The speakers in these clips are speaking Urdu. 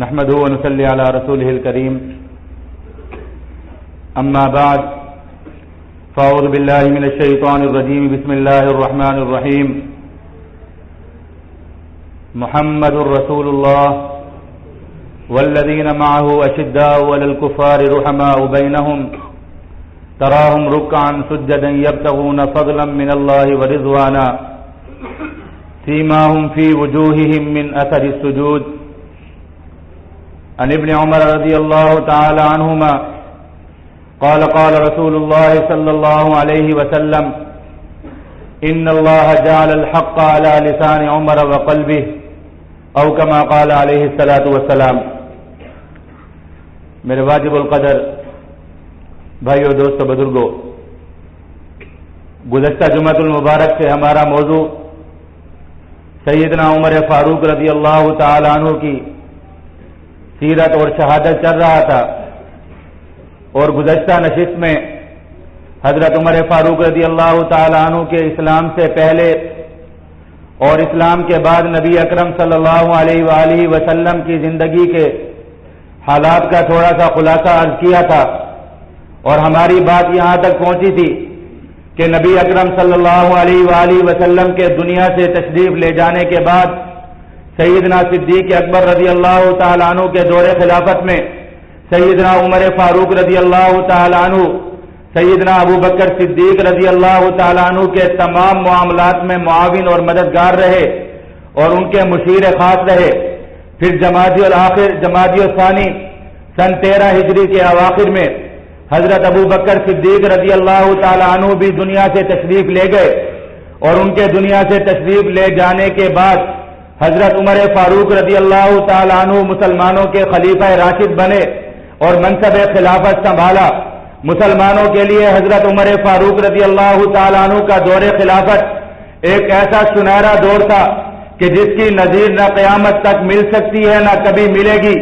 نحمده ونصلي على رسوله الكريم أما بعد فأعوذ بالله من الشيطان الرجيم بسم الله الرحمن الرحيم محمد رسول الله والذين معه أشداء على الكفار رحماء بينهم تراهم ركعا سجدا يبتغون فضلا من الله ورضوانا سيماهم في وجوههم من أثر السجود عن ابن عمر رضي الله تعالى عنهما قال قال رسول الله صلى الله عليه وسلم إن الله جعل الحق على لسان عمر وقلبه أو كما قال عليه الصلاة والسلام. میرے واجب القدر بھائیو دوستو بزرگو، گزشتہ جمعۃ المبارک سے ہمارا موضوع سیدنا عمر فاروق رضی اللہ تعالی عنہ کی سیرت اور شہادت چل رہا تھا، اور گزشتہ نشست میں حضرت عمر فاروق رضی اللہ تعالی عنہ کے اسلام سے پہلے اور اسلام کے بعد نبی اکرم صلی اللہ علیہ وآلہ وسلم کی زندگی کے حالات کا تھوڑا سا خلاصہ عرض کیا تھا، اور ہماری بات یہاں تک پہنچی تھی کہ نبی اکرم صلی اللہ علیہ وآلہ وسلم کے دنیا سے تشریف لے جانے کے بعد سیدنا صدیق اکبر رضی اللہ تعالی عنہ کے دور خلافت میں سیدنا عمر فاروق رضی اللہ تعالی عنہ سیدنا ابو بکر صدیق رضی اللہ تعالی عنہ کے تمام معاملات میں معاون اور مددگار رہے اور ان کے مشیر خاص رہے. پھر جمادی الثانی سن 13 ہجری کے اواخر میں حضرت ابو بکر صدیق رضی اللہ تعالی عنہ بھی دنیا سے تشریف لے گئے، اور ان کے دنیا سے تشریف لے جانے کے بعد حضرت عمر فاروق رضی اللہ تعالی عنہ مسلمانوں کے خلیفہ راشد بنے اور منصب خلافت سنبھالا. مسلمانوں کے لیے حضرت عمر فاروق رضی اللہ تعالی عنہ کا دور خلافت ایک ایسا سنہرا دور تھا کہ جس کی نظیر نہ قیامت تک مل سکتی ہے نہ کبھی ملے گی.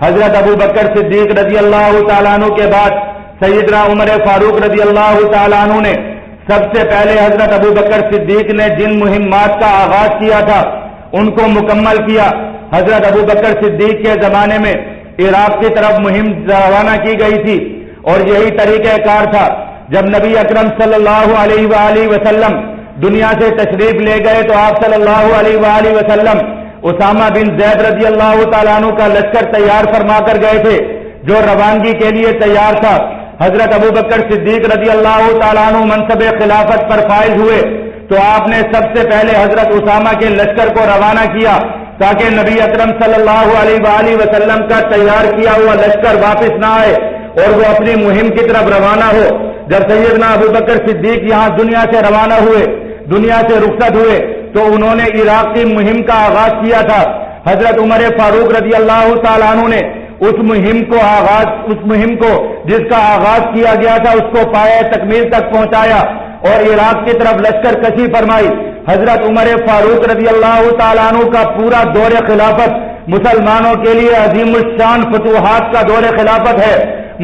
حضرت ابو بکر صدیق رضی اللہ تعالی عنہ کے بعد سیدنا عمر فاروق رضی اللہ تعالی عنہ نے سب سے پہلے حضرت ابو بکر صدیق نے جن مہمات کا آغاز کیا تھا ان کو مکمل کیا. حضرت ابو بکر صدیق کے زمانے میں عراق کی طرف مہم روانہ کی گئی تھی، اور یہی طریقہ کار تھا. جب نبی اکرم صلی اللہ علیہ وآلہ وسلم دنیا سے تشریف لے گئے تو آپ صلی اللہ علیہ وآلہ وسلم اسامہ بن زید رضی اللہ تعالیٰ عنہ کا لشکر تیار فرما کر گئے تھے جو روانگی کے لیے تیار تھا. حضرت ابو بکر صدیق رضی اللہ تعالیٰ عنہ منصب خلافت پر فائز ہوئے تو آپ نے سب سے پہلے حضرت اسامہ کے لشکر کو روانہ کیا تاکہ نبی اکرم صلی اللہ علیہ وآلہ وسلم کا تیار کیا ہوا لشکر واپس نہ آئے اور وہ اپنی مہم کی طرف روانہ ہو. جب سیدنا ابو بکر صدیق یہاں دنیا سے روانہ ہوئے، دنیا سے رخصت ہوئے، تو انہوں نے عراق کی مہم کا آغاز کیا تھا. حضرت عمر فاروق رضی اللہ تعالیٰ عنہ نے اس مہم کو جس کا آغاز کیا گیا تھا اس کو پایہ تکمیل تک پہنچایا اور عراق کی طرف لشکر کشی فرمائی. حضرت عمر فاروق رضی اللہ تعالیٰ عنہ کا پورا دور خلافت مسلمانوں کے لیے عظیم الشان فتوحات کا دور خلافت ہے.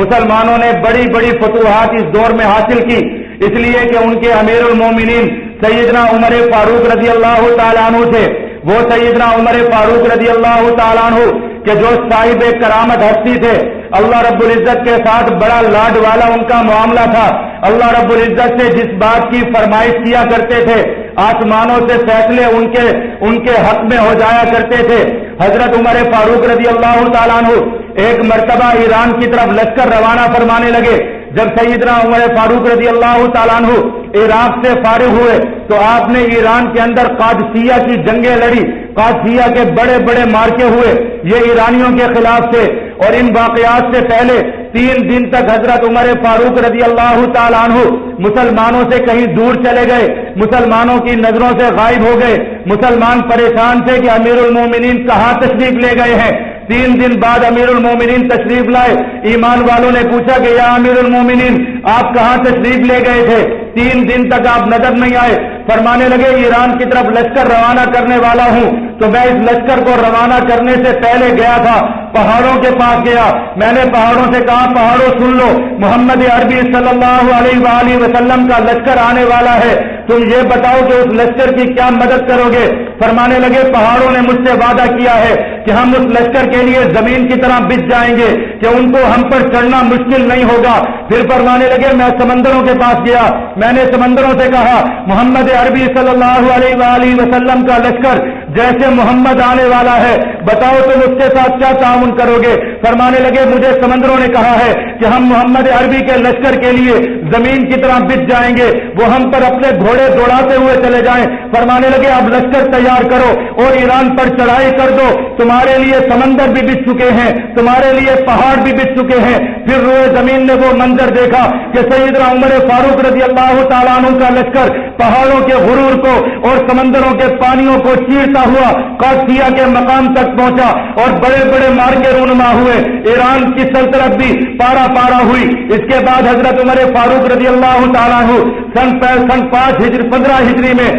مسلمانوں نے بڑی بڑی فتوحات اس دور میں حاصل کی، اس لیے کہ ان کے امیر المومنین سیدنا عمر فاروق رضی اللہ تعالیٰ عنہ تھے. وہ سیدنا عمر فاروق رضی اللہ تعالیٰ عنہ کہ جو صاحب کرامت ہستی تھے، اللہ رب العزت کے ساتھ بڑا لاڈ والا ان کا معاملہ تھا. اللہ رب العزت سے جس بات کی فرمائش کیا کرتے تھے آسمانوں سے فیصلے ان کے حق میں ہو جایا کرتے تھے. حضرت عمر فاروق رضی اللہ تعالیٰ عنہ ایک مرتبہ ایران کی طرف لشکر روانہ فرمانے لگے. جب سیدنا عمر فاروق رضی اللہ تعالیٰ عنہ عراق سے فارغ ہوئے تو آپ نے ایران کے اندر قادسیہ کی جنگیں لڑی. قادسیہ کے بڑے بڑے مارکے ہوئے، یہ ایرانیوں کے خلاف تھے. اور ان واقعات سے پہلے 3 دن تک حضرت عمر فاروق رضی اللہ تعالیٰ عنہ مسلمانوں سے کہیں دور چلے گئے، مسلمانوں کی نظروں سے غائب ہو گئے. مسلمان پریشان تھے کہ امیر المومنین کہاں تشریف لے گئے ہیں. 3 دن بعد امیر المومنین تشریف لائے. ایمان والوں نے پوچھا کہ یا امیر المومنین آپ کہاں تشریف لے گئے تھے؟ 3 دن تک آپ نظر نہیں آئے. فرمانے لگے ایران کی طرف لشکر روانہ کرنے والا ہوں. تو میں اس لشکر کو روانہ کرنے سے پہلے گیا تھا، پہاڑوں کے پاس گیا، میں نے پہاڑوں سے کہا پہاڑوں سن لو، محمد عربی صلی اللہ علیہ وآلہ وسلم کا لشکر آنے والا ہے، تم یہ بتاؤ کہ اس لشکر کی کیا مدد کرو گے؟ فرمانے لگے پہاڑوں نے مجھ سے وعدہ کیا ہے کہ ہم اس لشکر کے لیے زمین کی طرح بچ جائیں گے کہ ان کو ہم پر چڑھنا مشکل نہیں ہوگا۔ پھر فرمانے لگے میں سمندروں کے پاس گیا، میں نے سمندروں سے کہا محمد عربی صلی اللہ علیہ وآلہ وسلم کا لشکر جیسے محمد آنے والا ہے، بتاؤ تم اس کے ساتھ کیا تعاون کرو گے؟ فرمانے لگے مجھے سمندروں نے کہا ہے کہ ہم محمد عربی کے لشکر کے لیے زمین کی طرح بچ جائیں گے، وہ ہم پر اپنے گھوڑے دوڑاتے ہوئے چلے جائیں۔ فرمانے لگے اب لشکر تیار کرو اور ایران پر چڑھائی کر دو، تمہارے لیے سمندر بھی بچ چکے ہیں، تمہارے لیے پہاڑ بھی بچ چکے ہیں۔ پھر روئے زمین نے وہ منظر دیکھا کہ سیدنا عمر فاروق رضی اللہ تعالیٰ عنہ کا لشکر پہاڑوں کے غرور کو اور سمندروں کے پانیوں کو چیرتا ہوا قادسیہ کے مقام تک پہنچا اور بڑے بڑے مارکے رونما ہوئے، ایران کی سلطنت بھی پارا پارا ہوئی۔ اس کے بعد حضرت عمر فاروق رضی اللہ تعالیٰ عنہ سن 15 ہجری میں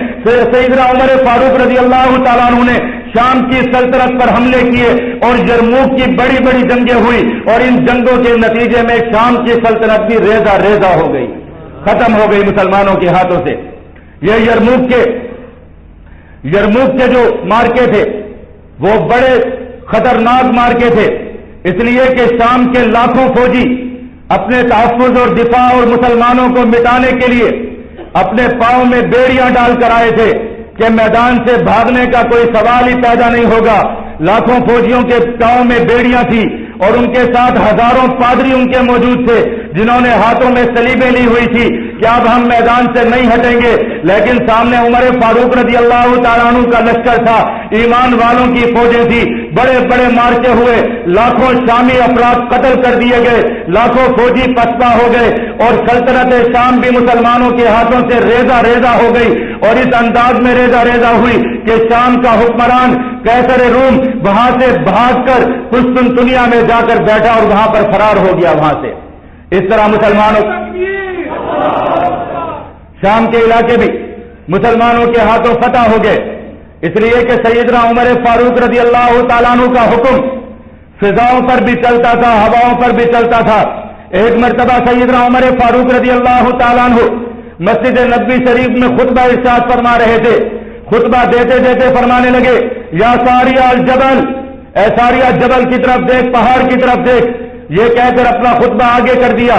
سیدنا عمر فاروق رضی اللہ تعالیٰ عنہ نے شام کی سلطنت پر حملے کیے اور یرموک کی بڑی بڑی جنگیں ہوئی، اور ان جنگوں کے نتیجے میں شام کی سلطنت بھی ریزہ ریزہ ہو گئی، ختم ہو گئی مسلمانوں کے ہاتھوں سے۔ یہ یرموک کے جو مارکے تھے وہ بڑے خطرناک مارکے تھے، اس لیے کہ شام کے لاکھوں فوجی اپنے تحفظ اور دفاع اور مسلمانوں کو مٹانے کے لیے اپنے پاؤں میں بیڑیاں ڈال کر آئے تھے کہ میدان سے بھاگنے کا کوئی سوال ہی پیدا نہیں ہوگا۔ لاکھوں فوجیوں کے پاؤں میں بیڑیاں تھی اور ان کے ساتھ ہزاروں پادری ان کے موجود تھے جنہوں نے ہاتھوں میں سلیبیں لی ہوئی تھی کہ اب ہم میدان سے نہیں ہٹیں گے، لیکن سامنے عمر فاروق رضی اللہ تعالیٰ عنہ کا لشکر تھا، ایمان والوں کی فوجیں تھی، بڑے بڑے مارچے ہوئے، لاکھوں شامی افراد قتل کر دیے گئے، لاکھوں فوجی پسپا ہو گئے اور سلطنت شام بھی مسلمانوں کے ہاتھوں سے ریزہ ریزہ ہو گئی، اور اس انداز میں ریزہ ریزہ ہوئی کہ شام کا حکمران قیصر روم وہاں سے بھاگ کر قسطنطنیہ میں جا کر بیٹھا اور وہاں پر فرار ہو گیا وہاں سے۔ اس طرح مسلمانوں شام کے علاقے بھی مسلمانوں کے ہاتھوں فتح ہو گئے، اس لیے کہ سیدنا عمر فاروق رضی اللہ تعالیٰ عنہ کا حکم فضاؤں پر بھی چلتا تھا، ہواؤں پر بھی چلتا تھا۔ ایک مرتبہ سیدنا عمر فاروق رضی اللہ تعالیٰ عنہ مسجد نبوی شریف میں خطبہ ارشاد فرما رہے تھے، خطبہ دیتے دیتے فرمانے لگے یا ساریہ الجبل، اے ساریہ جبل کی طرف دیکھ، پہاڑ کی طرف دیکھ، یہ کہہ کر اپنا خطبہ آگے کر دیا۔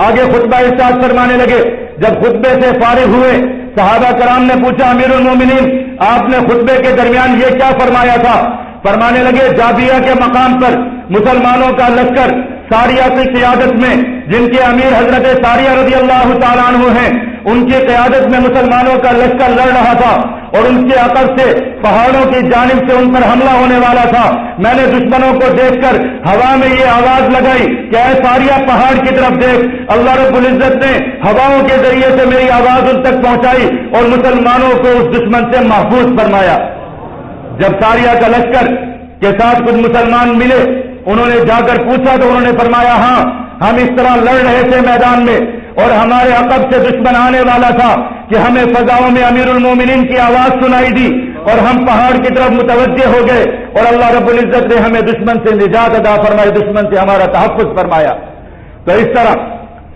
آگے خطبہ ارشاد فرمانے لگے، جب خطبے سے فارغ ہوئے صحابہ کرام نے پوچھا امیر المومنین آپ نے خطبے کے درمیان یہ کیا فرمایا تھا؟ فرمانے لگے جابیہ کے مقام پر مسلمانوں کا لشکر ساریہ کی قیادت میں، جن کے امیر حضرت ساریہ رضی اللہ تعالیٰ عنہ ہیں، ان کی قیادت میں مسلمانوں کا لشکر لڑ رہا تھا اور ان کے عقب سے پہاڑوں کی جانب سے ان پر حملہ ہونے والا تھا۔ میں نے دشمنوں کو دیکھ کر ہوا میں یہ آواز لگائی کہ اے ساریہ پہاڑ کی طرف دیکھ۔ اللہ رب العزت نے ہواؤں کے ذریعے سے میری آواز ان تک پہنچائی اور مسلمانوں کو اس دشمن سے محفوظ فرمایا۔ جب ساریہ کا لشکر کے ساتھ کچھ مسلمان ملے، انہوں نے جا کر پوچھا تو انہوں نے فرمایا ہاں ہم اس طرح لڑ رہے تھے میدان میں اور ہمارے عقب سے دشمن آنے والا تھا کہ ہمیں فضاؤں میں امیر المومنین کی آواز سنائی دی اور ہم پہاڑ کی طرف متوجہ ہو گئے اور اللہ رب العزت نے ہمیں دشمن سے نجات عطا فرمائی، دشمن سے ہمارا تحفظ فرمایا۔ تو اس طرح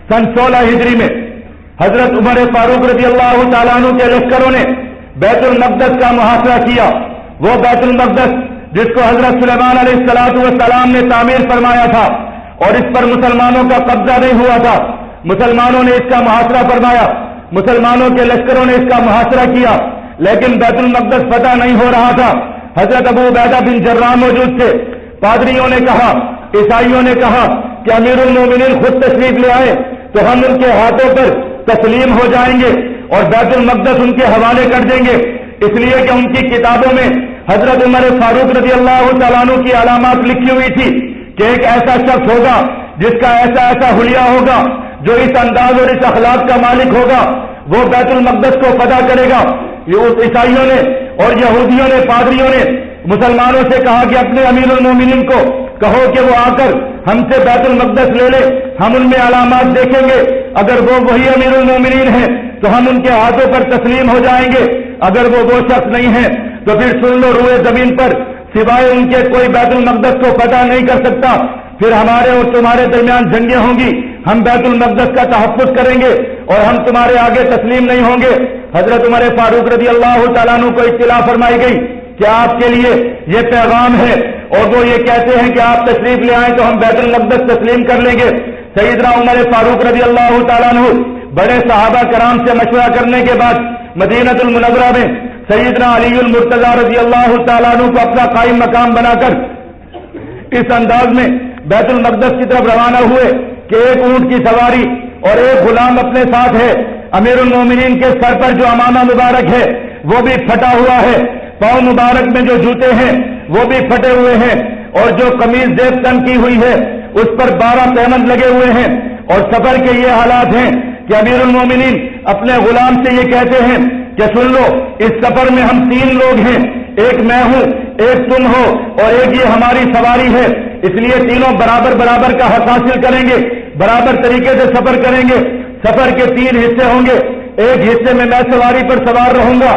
سن 16 ہجری میں حضرت عمر فاروق رضی اللہ تعالیٰ عنہ کے لشکروں نے بیت المقدس کا محاصرہ کیا۔ وہ بیت المقدس جس کو حضرت سلیمان علیہ السلام نے تعمیر فرمایا تھا اور اس پر مسلمانوں کا قبضہ نہیں ہوا تھا، مسلمانوں نے اس کا محاصرہ فرمایا، مسلمانوں کے لشکروں نے اس کا محاصرہ کیا، لیکن بیت المقدس فتح نہیں ہو رہا تھا۔ حضرت ابو عبیدہ بن جراح موجود تھے، پادریوں نے کہا، عیسائیوں نے کہا کہ امیر المومنین خود تشریف لے آئے تو ہم ان کے ہاتھوں پر تسلیم ہو جائیں گے اور بیت المقدس ان کے حوالے کر دیں گے، اس لیے کہ ان کی کتابوں میں حضرت عمر فاروق رضی اللہ تعالیٰ عنہ کی علامات لکھی ہوئی تھی کہ ایک ایسا شخص ہوگا جس کا ایسا ایسا حلیہ ہوگا جو اس انداز اور اس اخلاق کا مالک ہوگا، وہ بیت المقدس کو فتح کرے گا۔ یہ عیسائیوں نے اور یہودیوں نے، پادریوں نے مسلمانوں سے کہا کہ اپنے امیر المومنین کو کہو کہ وہ آ کر ہم سے بیت المقدس لے لے، ہم ان میں علامات دیکھیں گے، اگر وہ وہی امیر المومنین ہیں تو ہم ان کے ہاتھوں پر تسلیم ہو جائیں گے، اگر وہ شخص نہیں ہے تو پھر سن لو، روئے زمین پر سوائے ان کے کوئی بیت المقدس کو فتح نہیں کر سکتا. پھر ہمارے اور تمہارے درمیان جنگیں ہوں گی، ہم بیت المقدس کا تحفظ کریں گے اور ہم تمہارے آگے تسلیم نہیں ہوں گے. حضرت عمر فاروق رضی اللہ تعالیٰ عنہ کو اطلاع فرمائی گئی کہ آپ کے لیے یہ پیغام ہے، اور وہ یہ کہتے ہیں کہ آپ تشریف لے آئیں تو ہم بیت المقدس تسلیم کر لیں گے. سیدنا عمر فاروق رضی اللہ تعالیٰ عنہ بڑے صحابہ کرام سے مشورہ کرنے کے بعد مدینہ المنورہ میں سیدنا علی المرتضیٰ رضی اللہ تعالیٰ عنہ کو اپنا قائم مقام بنا کر اس انداز میں بیت المقدس کی طرف روانہ ہوئے کہ ایک اونٹ کی سواری اور ایک غلام اپنے ساتھ ہے. امیر المومنین کے سر پر جو امامہ مبارک ہے وہ بھی پھٹا ہوا ہے، پاؤں مبارک میں جو جوتے ہیں وہ بھی پھٹے ہوئے ہیں، اور جو قمیض زیب تن کی ہوئی ہے اس پر 12 پیمند لگے ہوئے ہیں. اور سفر کے یہ حالات ہیں کہ امیر المومنین اپنے غلام سے یہ کہتے ہیں کہ سن لو، اس سفر میں ہم 3 لوگ ہیں، ایک میں ہوں، ایک تم ہو اور ایک یہ ہماری سواری ہے، اس لیے تینوں برابر برابر کا حق حاصل کریں گے، برابر طریقے سے سفر کریں گے. سفر کے 3 حصے ہوں گے، ایک حصے میں سواری پر سوار رہوں گا،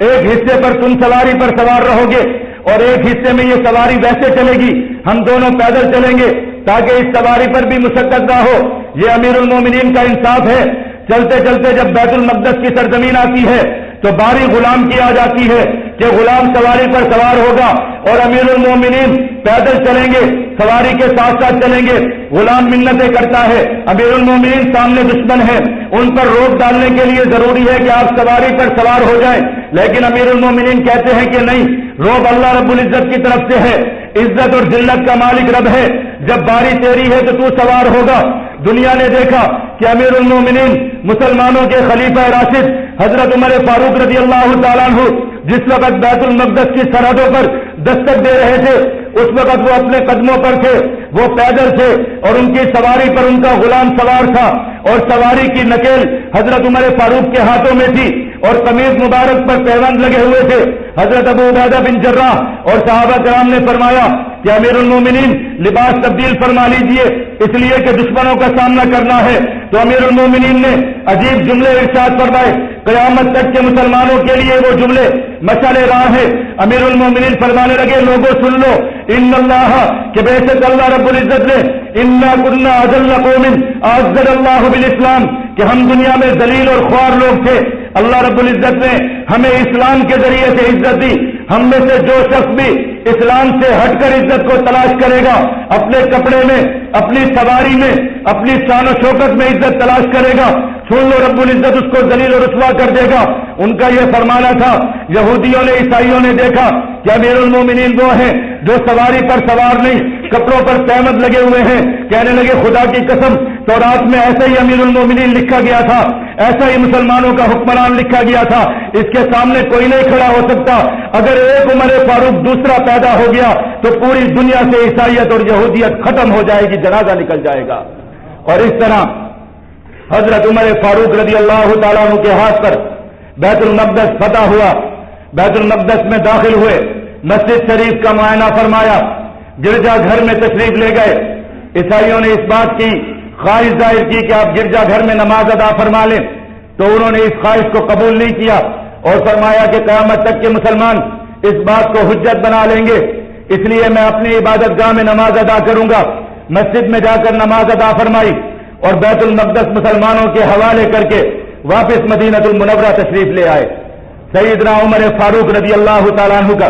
ایک حصے پر تم سواری پر سوار رہو گے، اور ایک حصے میں یہ سواری ویسے چلے گی، ہم دونوں پیدل چلیں گے تاکہ اس سواری پر بھی مشقت نہ ہو. یہ امیر المومنین کا انصاف ہے. چلتے چلتے جب بیت المقدس کی سرزمین آتی ہے تو باری غلام کی آ جاتی ہے کہ غلام سواری پر سوار ہوگا اور امیر المومنین پیدل چلیں گے، سواری کے ساتھ ساتھ چلیں گے. غلام منتیں کرتا ہے، امیر المومنین سامنے دشمن ہے، ان پر روک ڈالنے کے لیے ضروری ہے کہ آپ سواری پر سوار ہو جائیں، لیکن امیر المومنین کہتے ہیں کہ نہیں، روب اللہ رب العزت کی طرف سے ہے، عزت اور ذلت کا مالک رب ہے، جب باری تیری ہے تو تو سوار ہوگا. دنیا نے دیکھا کہ امیر المومنین مسلمانوں کے خلیفہ راشد حضرت عمر فاروق رضی اللہ تعالیٰ عنہ جس وقت بیت المقدس کی سرحدوں پر دستک دے رہے تھے، اس وقت وہ اپنے قدموں پر تھے، وہ پیدل تھے، اور ان کی سواری پر ان کا غلام سوار تھا، اور سواری کی نکیل حضرت عمر فاروق کے ہاتھوں میں تھی، اور قمیض مبارک پر پیوند لگے ہوئے تھے. حضرت ابو عبیدہ بن جراح اور صحابہ کرام نے فرمایا کہ امیر المومنین لباس تبدیل فرما لیجئے، اس لیے کہ دشمنوں کا سامنا کرنا ہے. تو امیر المومنین نے عجیب جملے ارشاد فرمائے، قیامت تک کے مسلمانوں کے لیے وہ جملے مشعل راہ ہے. امیر المومنین فرمانے لگے، لوگوں سن لو، ان اللہ، کہ بے شک اللہ رب العزت نے انا کنا اذل قوم اعزنا اللہ بالاسلام، کہ ہم دنیا میں ذلیل اور خوار لوگ تھے، اللہ رب العزت نے ہمیں اسلام کے ذریعے سے عزت دی. ہم میں سے جو شخص بھی اسلام سے ہٹ کر عزت کو تلاش کرے گا، اپنے کپڑے میں، اپنی سواری میں، اپنی شان و شوکت میں عزت تلاش کرے گا، سن لو رب العزت اس کو ذلیل و رسوا کر دے گا. ان کا یہ فرمانا تھا. یہودیوں نے، عیسائیوں نے دیکھا کہ امیر المومنین وہ ہیں جو سواری پر سوار نہیں، کپڑوں پر پیمند لگے ہوئے ہیں. کہنے لگے خدا کی قسم، تورات میں ایسا ہی امیر المومنین لکھا گیا تھا، ایسا ہی مسلمانوں کا حکمران لکھا گیا تھا، اس کے سامنے کوئی نہیں کھڑا ہو سکتا. اگر ایک عمر فاروق دوسرا پیدا ہو گیا تو پوری دنیا سے عیسائیت اور یہودیت ختم ہو جائے گی، جنازہ نکل جائے گا. اور اس طرح حضرت عمر فاروق رضی اللہ تعالیٰ عنہ کے ہاتھ پر بیت المقدس فتح ہوا. بیت المقدس میں داخل ہوئے، مسجد شریف کا معائنہ فرمایا، گرجا گھر میں تشریف لے گئے. عیسائیوں نے اس بات کی خواہش ظاہر کی کہ آپ گرجا گھر میں نماز ادا فرما لیں، تو انہوں نے اس خواہش کو قبول نہیں کیا اور فرمایا کہ قیامت تک کے مسلمان اس بات کو حجت بنا لیں گے، اس لیے میں اپنی عبادت گاہ میں نماز ادا کروں گا. مسجد میں جا کر نماز ادا فرمائی اور بیت المقدس مسلمانوں کے حوالے کر کے واپس مدینہ المنورہ تشریف لے آئے. سیدنا عمر فاروق رضی اللہ تعالیٰ عنہ کا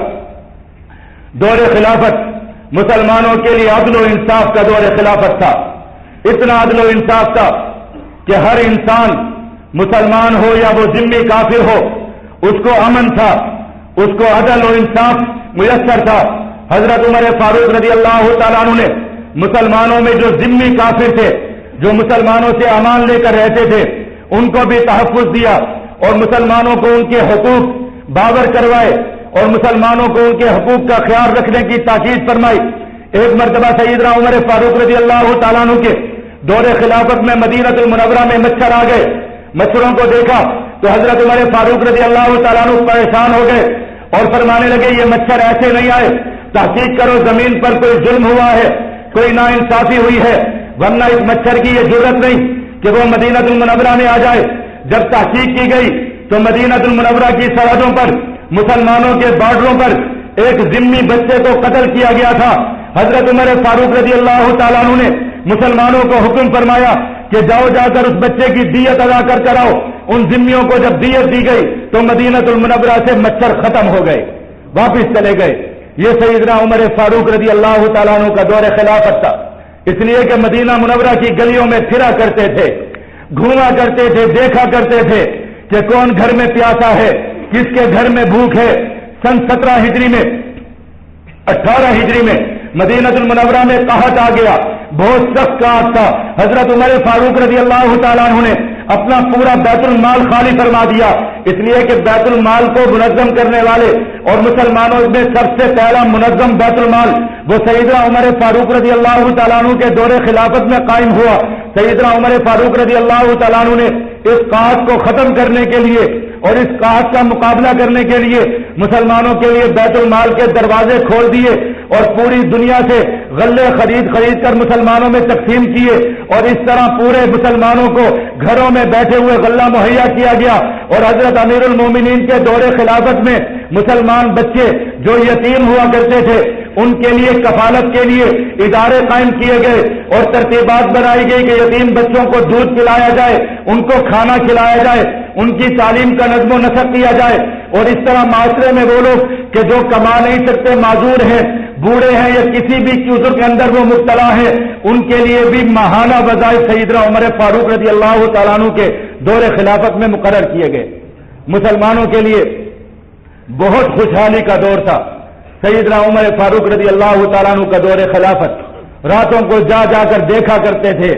دور خلافت مسلمانوں کے لیے عدل و انصاف کا دور خلافت تھا. اتنا عدل و انصاف تھا کہ ہر انسان مسلمان ہو یا وہ ذمہ کافر ہو، اس کو امن تھا، اس کو عدل و انصاف میسر تھا. حضرت عمر فاروق رضی اللہ تعالیٰ عنہ نے مسلمانوں میں جو ذمہ کافر تھے، جو مسلمانوں سے امان لے کر رہتے تھے، ان کو بھی تحفظ دیا اور مسلمانوں کو ان کے حقوق باور کروائے اور مسلمانوں کو ان کے حقوق کا خیال رکھنے کی تاکید فرمائی. ایک مرتبہ سیدنا عمر فاروق رضی اللہ تعالیٰ عنہ کے دور خلافت میں مدینہ المنورہ میں مچھر آ گئے. مچھروں کو دیکھا تو حضرت عمر فاروق رضی اللہ تعالیٰ عنہ پریشان ہو گئے اور فرمانے لگے یہ مچھر ایسے نہیں آئے، تحقیق کرو زمین پر کوئی ظلم ہوا ہے، کوئی ناانصافی ہوئی ہے، ورنہ اس مچھر کی یہ ضرورت نہیں کہ وہ مدینہ المنورہ میں آ جائے. جب تحقیق کی گئی تو مدینہ المنورہ کی سرحدوں پر مسلمانوں کے بارڈروں پر ایک ذمی بچے کو قتل کیا گیا تھا. حضرت عمر فاروق رضی اللہ تعالیٰ عنہ نے مسلمانوں کو حکم فرمایا کہ جاؤ جا کر اس بچے کی دیت ادا کر آؤ. ان ذمیوں کو جب دیت دی گئی تو مدینہ المنورہ سے مچھر ختم ہو گئے, واپس چلے گئے. یہ سیدنا عمر فاروق رضی اللہ تعالیٰ عنہ کا دور خلافت تھا, اس لیے کہ مدینہ منورہ کی گلیوں میں پھرا کرتے تھے, گھوما کرتے تھے, دیکھا کرتے تھے کہ کون گھر میں پیاسا ہے, کس کے گھر میں بھوک ہے. سن 17 ہجری میں 18 ہجری میں مدینہ المنورہ میں قحط آ گیا, بہت سخت قحط تھا. حضرت عمر فاروق رضی اللہ تعالیٰ عنہ نے اپنا پورا بیت المال خالی فرما دیا, اس لیے کہ بیت المال کو منظم کرنے والے اور مسلمانوں میں سب سے پہلا منظم بیت المال وہ سیدنا عمر فاروق رضی اللہ تعالیٰ عنہ کے دور خلافت میں قائم ہوا. سیدنا عمر فاروق رضی اللہ تعالیٰ عنہ نے اس قحط کو ختم کرنے کے لیے اور اس قحط کا مقابلہ کرنے کے لیے مسلمانوں کے لیے بیت المال کے دروازے کھول دیے اور پوری دنیا سے غلے خرید کر مسلمانوں میں تقسیم کیے, اور اس طرح پورے مسلمانوں کو گھروں میں بیٹھے ہوئے غلہ مہیا کیا گیا. اور حضرت امیر المومنین کے دور خلافت میں مسلمان بچے جو یتیم ہوا کرتے تھے ان کے لیے کفالت کے لیے ادارے قائم کیے گئے اور ترتیبات بنائی گئی کہ یتیم بچوں کو دودھ پلایا جائے, ان کو کھانا کھلایا جائے, ان کی تعلیم کا نظم و نسق کیا جائے. اور اس طرح معاشرے میں وہ لوگ کہ جو کما نہیں سکتے, معذور ہیں, بوڑھے ہیں یا کسی بھی عذر کے اندر وہ مبتلا ہیں, ان کے لیے بھی ماہانہ وظائف سیدنا عمر فاروق رضی اللہ تعالیٰ عنہ کے دور خلافت میں مقرر کیے گئے. مسلمانوں کے لیے بہت خوشحالی کا دور تھا سیدنا عمر فاروق رضی اللہ تعالیٰ عنہ کا دور خلافت. راتوں کو جا جا کر دیکھا کرتے تھے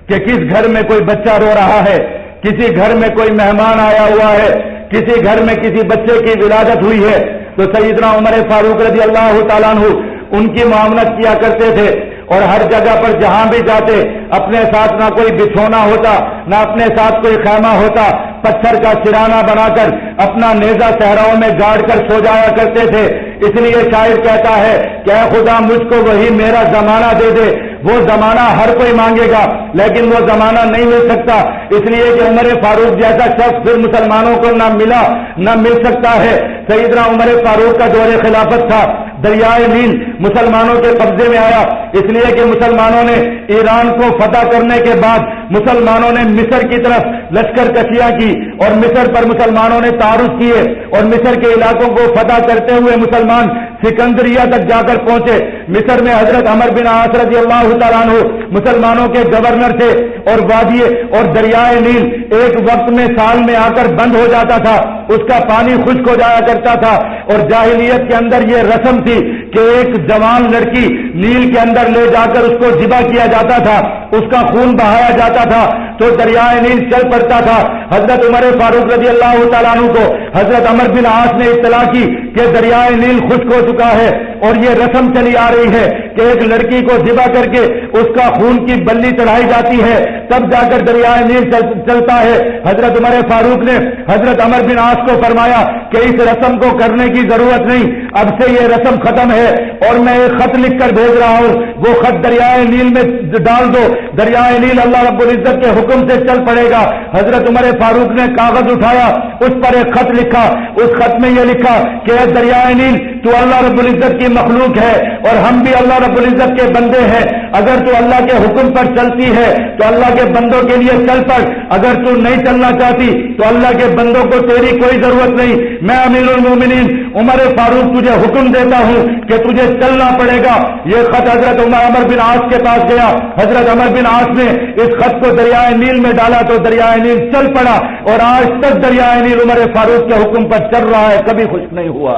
کہ کس گھر میں کوئی بچہ رو رہا ہے, کسی گھر میں کوئی مہمان آیا ہوا ہے, کسی گھر میں کسی بچے کی ولادت ہوئی ہے, تو سیدنا عمر فاروق رضی اللہ تعالیٰ عنہ ان کی معاملت کیا کرتے تھے. اور ہر جگہ پر جہاں بھی جاتے اپنے ساتھ نہ کوئی بچھونا ہوتا, نہ اپنے ساتھ کوئی خیمہ ہوتا, پتھر کا سرانہ بنا کر اپنا نیزہ صحراؤں میں گاڑ کر سو جایا کرتے تھے. اس لیے شاعر کہتا ہے کہ اے خدا مجھ کو وہی میرا زمانہ دے دے. وہ زمانہ ہر کوئی مانگے گا لیکن وہ زمانہ نہیں مل سکتا, اس لیے کہ عمر فاروق جیسا شخص پھر مسلمانوں کو نہ ملا نہ مل سکتا ہے. سیدنا عمر فاروق کا دور خلافت تھا. دریائے نیل مسلمانوں کے قبضے میں آیا, اس لیے کہ مسلمانوں نے ایران کو فتح کرنے کے بعد مسلمانوں نے مصر کی طرف لشکر کشیاں کی اور مصر پر مسلمانوں نے تعارف کیے, اور مصر کے علاقوں کو فتح کرتے ہوئے مسلمان سکندریہ تک جا کر پہنچے. مصر میں حضرت عمر بن عاص رضی اللہ تعالیٰ عنہ مسلمانوں کے گورنر تھے, اور وادی اور دریائے نیل ایک وقت میں سال میں آ کر بند ہو جاتا تھا, اس کا پانی خشک ہو جایا کرتا تھا. اور جاہلیت کے اندر یہ رسم تھی کہ ایک جوان لڑکی نیل کے اندر لے جا کر اس کو ذبح کیا جاتا تھا, اس کا خون بہایا جاتا تھا تو دریائے نیل چل پڑتا تھا. حضرت عمر فاروق رضی اللہ تعالیٰ عنہ کو حضرت عمر بن عاص نے اطلاع کی کہ دریائے نیل خشک ہو چکا ہے, اور یہ رسم چلی آ رہی ہے کہ ایک لڑکی کو ذبح کر کے اس کا خون کی بلی چڑھائی جاتی ہے, تب جا کر دریائے نیل چلتا ہے. حضرت عمر فاروق نے حضرت عمر بن عاص کو فرمایا کہ اس رسم کو کرنے کی ضرورت نہیں, اب سے یہ رسم ختم ہے اور میں ایک خط لکھ کر بھیج رہا ہوں, وہ خط دریائے نیل میں ڈال دو, دریائے نیل اللہ رب العزت کے حکم سے چل پڑے گا. حضرت عمر فاروق نے کاغذ اٹھایا, اس پر ایک خط لکھا, اس خط میں یہ لکھا کہ اے دریائے نیل تو اللہ رب العزت کی مخلوق ہے اور ہم بھی اللہ رب العزت کے بندے ہیں, اگر تو اللہ کے حکم پر چلتی ہے تو اللہ کے بندوں کے لیے چل پڑ, اگر تو نہیں چلنا چاہتی تو اللہ کے بندوں کو تیری کوئی ضرورت نہیں. میں امیر المومنین عمر فاروق تجھے حکم دیتا ہوں کہ تجھے چلنا پڑے گا. یہ خط حضرت عمر بن عاص کے پاس گیا, حضرت عمر بن عاص نے اس خط کو دریائے نیل میں ڈالا تو دریائے نیل چل پڑا, اور آج تک دریائے نیل عمر فاروق کے حکم پر چل رہا ہے, کبھی خشک نہیں ہوا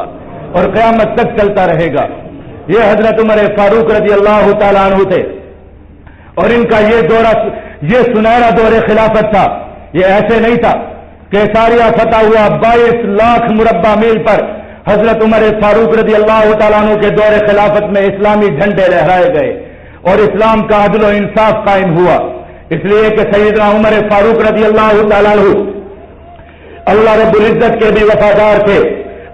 اور قیامت تک چلتا رہے گا. یہ حضرت عمر فاروق رضی اللہ تعالیٰ عنہ تھے, اور ان کا یہ دورہ یہ سنہرا دور خلافت تھا. یہ ایسے نہیں تھا کہ ساریہ فتح ہوا 22 لاکھ مربع میل پر حضرت عمر فاروق رضی اللہ تعالیٰ عنہ کے دور خلافت میں اسلامی جھنڈے لہرائے گئے اور اسلام کا عدل و انصاف قائم ہوا. اس لیے کہ سیدنا عمر فاروق رضی اللہ تعالیٰ عنہ اللہ رب العزت کے بھی وفادار تھے,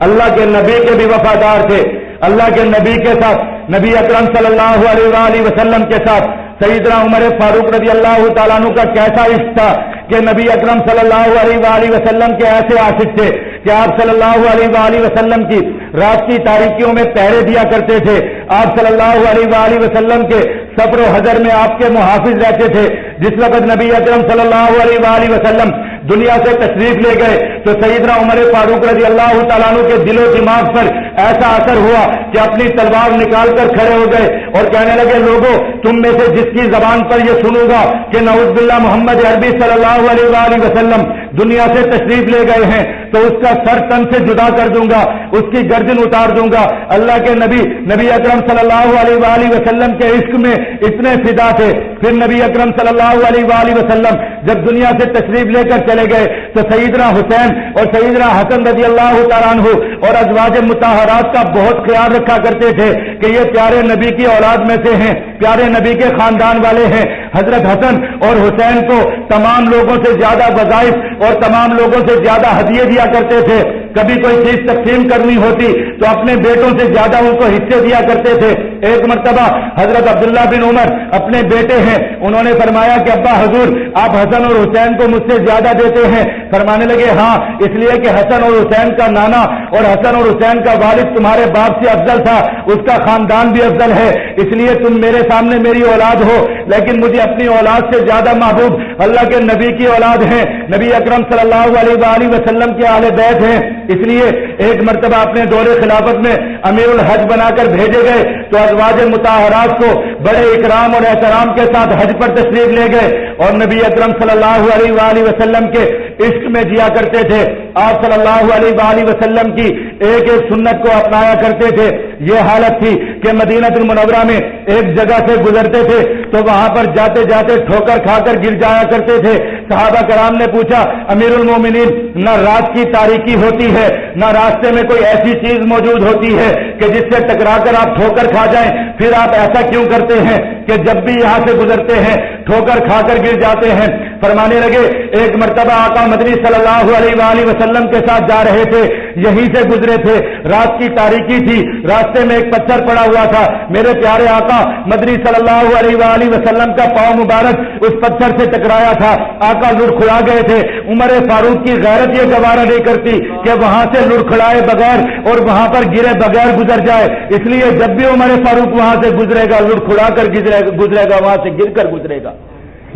اللہ کے نبی کے بھی وفادار تھے. اللہ کے نبی کے ساتھ, نبی اکرم صلی اللہ علیہ وآلہ وسلم کے ساتھ سیدنا عمر فاروق رضی اللہ تعالیٰ عنہ کا کیسا عشق تھا کہ نبی اکرم صلی اللہ علیہ وآلہ وسلم کے ایسے عاشق تھے کہ آپ صلی اللہ علیہ وآلہ وسلم کی رات کی تاریکیوں میں پہرے دیا کرتے تھے. آپ صلی اللہ علیہ وآلہ وسلم کے صبر و حضر میں آپ کے محافظ رہتے تھے. جس وقت نبی اکرم صلی اللہ علیہ وآلہ وسلم دنیا سے تشریف لے گئے تو سیدنا عمر فاروق رضی اللہ تعالیٰ عنہ کے دل و دماغ پر ایسا اثر ہوا کہ اپنی تلوار نکال کر کھڑے ہو گئے اور کہنے لگے, لوگوں تم میں سے جس کی زبان پر یہ سنوں گا کہ نعوذ باللہ محمد عربی صلی اللہ علیہ وآلہ وسلم دنیا سے تشریف لے گئے ہیں تو اس کا سر تن سے جدا کر دوں گا, اس کی گردن اتار دوں گا. اللہ کے نبی اکرم صلی اللہ علیہ وآلہ وسلم کے عشق میں اتنے فدا تھے. پھر نبی اکرم صلی اللہ علیہ وآلہ وسلم جب دنیا سے تشریف لے کر چلے گئے تو سیدنا حسین اور سیدنا حسن رضی اللہ تعالیٰ عنہ اور ازواج مطہرات کا بہت خیال رکھا کرتے تھے کہ یہ پیارے نبی کی اولاد میں سے ہیں, پیارے نبی کے خاندان والے ہیں. حضرت حسن اور حسین کو تمام لوگوں سے زیادہ وظائف اور تمام لوگوں سے زیادہ ہدیے دیا کرتے تھے. کبھی کوئی چیز تقسیم کرنی ہوتی تو اپنے بیٹوں سے زیادہ ان کو حصے دیا کرتے تھے. ایک مرتبہ حضرت عبداللہ بن عمر اپنے بیٹے ہیں, انہوں نے فرمایا کہ ابا حضور آپ حسن اور حسین کو مجھ سے زیادہ دیتے ہیں. فرمانے لگے ہاں, اس لیے کہ حسن اور حسین کا نانا اور حسن اور حسین کا والد تمہارے باپ سے افضل تھا, اس کا خاندان بھی افضل ہے, اس لیے تم میرے سامنے میری اولاد ہو, لیکن مجھے اپنی اولاد سے زیادہ محبوب اللہ کے نبی کی اولاد ہیں, نبی اکرم صلی اللہ علیہ وآلہ وسلم کے اہل بیت ہیں. اس لیے ایک مرتبہ اپنے دور خلافت میں امیر الحج بنا کر بھیجے گئے تو ازواج مطہرات کو بڑے اکرام اور احترام کے ساتھ حج پر تشریف لے گئے اور نبی اکرم صلی اللہ علیہ وآلہ وسلم کے عشق میں جیا کرتے تھے. آپ صلی اللہ علیہ وآلہ وسلم کی ایک ایک سنت کو اپنایا کرتے تھے. یہ حالت تھی کہ مدینہ المنورہ میں ایک جگہ سے گزرتے تھے تو وہاں پر جاتے جاتے ٹھوکر کھا کر گر جایا کرتے تھے. صحابہ کرام نے پوچھا, امیر المومنین نہ رات کی تاریکی ہوتی ہے نہ راستے میں کوئی ایسی چیز موجود ہوتی ہے کہ جس سے ٹکرا کر آپ ٹھوکر کھا جائیں, پھر آپ ایسا کیوں کرتے ہیں کہ جب بھی یہاں سے گزرتے ہیں ٹھوکر کھا کر گر جاتے ہیں؟ فرمانے لگے ایک مرتبہ آقا مدنی صلی اللہ علیہ وآلہ وسلم کے ساتھ جا رہے تھے, یہیں سے گزرے تھے, رات کی تاریکی تھی, راستے میں ایک پتھر پڑا ہوا تھا, میرے پیارے آقا مدنی صلی اللہ علیہ وآلہ وسلم کا پاؤں مبارک اس پتھر سے ٹکرایا تھا, آقا لڑکھڑا گئے تھے. عمر فاروق کی غیرت یہ گوارا نہیں کرتی کہ وہاں سے لڑکھڑائے بغیر اور وہاں پر گرے بغیر گزر جائے, اس لیے جب بھی عمر فاروق وہاں سے گزرے گا لڑکھڑا کر گزرے گا, وہاں سے گر کر گزرے گا.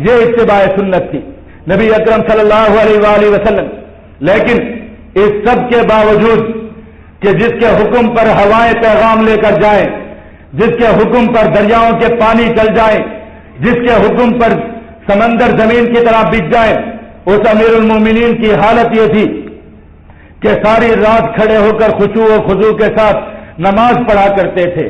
یہ اتباع سنت تھی نبی اکرم صلی اللہ علیہ وآلہ وسلم. لیکن اس سب کے باوجود کہ جس کے حکم پر ہوائیں پیغام لے کر جائیں, جس کے حکم پر دریاؤں کے پانی چل جائیں, جس کے حکم پر سمندر زمین کی طرح بک جائے, اس امیر المومنین کی حالت یہ تھی کہ ساری رات کھڑے ہو کر خشوع و خضوع کے ساتھ نماز پڑھا کرتے تھے,